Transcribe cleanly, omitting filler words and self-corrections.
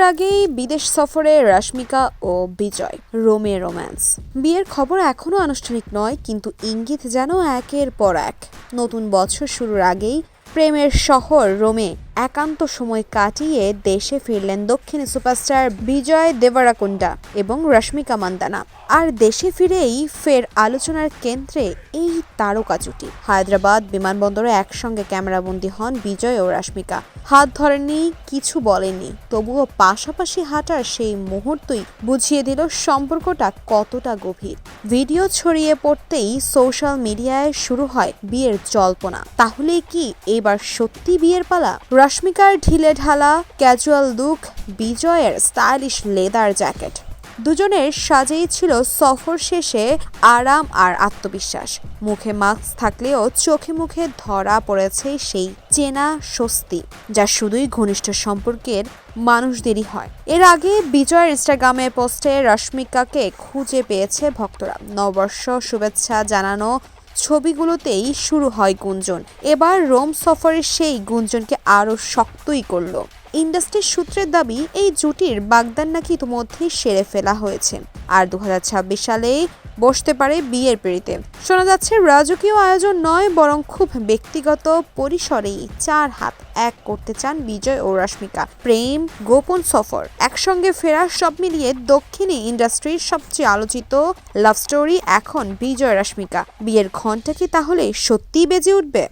আগেই বিদেশ সফরে রশ্মিকা ও বিজয়, রোমে রোম্যান্স। বিয়ের খবর এখনো আনুষ্ঠানিক নয়, কিন্তু ইঙ্গিত যেন একের পর এক। নতুন বছর শুরুর আগেই প্রেমের শহর রোমে একান্ত সময় কাটিয়ে দেশে ফিরলেন দক্ষিণী সুপারস্টার বিজয় দেবরাকোন্ডা এবং রশ্মিকা মান্দানা। আর দেশে ফিরেই ফের আলোচনার কেন্দ্রে এই তারকা জুটি। হায়দ্রাবাদ বিমানবন্দরে একসঙ্গে ক্যামেরাবন্দী হন বিজয় ও রশ্মিকা। হাত ধরেননি, কিছু বলেননি, তবুও পাশাপাশি হাঁটার সেই মুহূর্তই বুঝিয়ে দিল সম্পর্কটা কতটা গভীর। ভিডিও ছড়িয়ে পড়তেই সোশ্যাল মিডিয়ায় শুরু হয় বিয়ের জল্পনা। তাহলে কি এবার সত্যি বিয়ের পালা? রশ্মিকার ঢিলে ঢালা ক্যাজুয়াল লুক, বিজয়ের স্টাইলিশ লেদার জ্যাকেট, দুজনের সাজেই ছিল সফর শেষে আরাম আর আত্মবিশ্বাস। মুখে মাস্ক থাকলেও চোখে মুখে ধরা পড়েছে সেই চেনা স্বস্তি, যা শুধুই ঘনিষ্ঠ সম্পর্কের মানুষদেরই হয়। এর আগে বিজয়ের ইনস্টাগ্রামে পোস্টে রশ্মিকাকে খুঁজে পেয়েছে ভক্তরা। নববর্ষ শুভেচ্ছা জানানো ছবিগুলোতেই শুরু হয় গুঞ্জন। এবার রোম সফরের সেই গুঞ্জনকে আরও শক্তই করল। ইন্ডাস্ট্রির সূত্রের দাবি, এই জুটির বাগদান নাকি ইতিমধ্যেই সেরে ফেলা হয়েছে, আর 2026 সালেই বসতে পারে বিয়ের পিঁড়িতে। শোনা যাচ্ছে রাজকীয় আয়োজন নয়, বরং খুব ব্যক্তিগত পরিসরেই 4 হাত এক করতে চান বিজয় ও রশ্মিকা। প্রেম, গোপন সফর, একসঙ্গে ফেরা, সব মিলিয়ে দক্ষিণী ইন্ডাস্ট্রির সবচেয়ে আলোচিত লাভ স্টোরি এখন বিজয় রশ্মিকা। বিয়ের ঘণ্টা কি তাহলে সত্যিই বেজে উঠবে?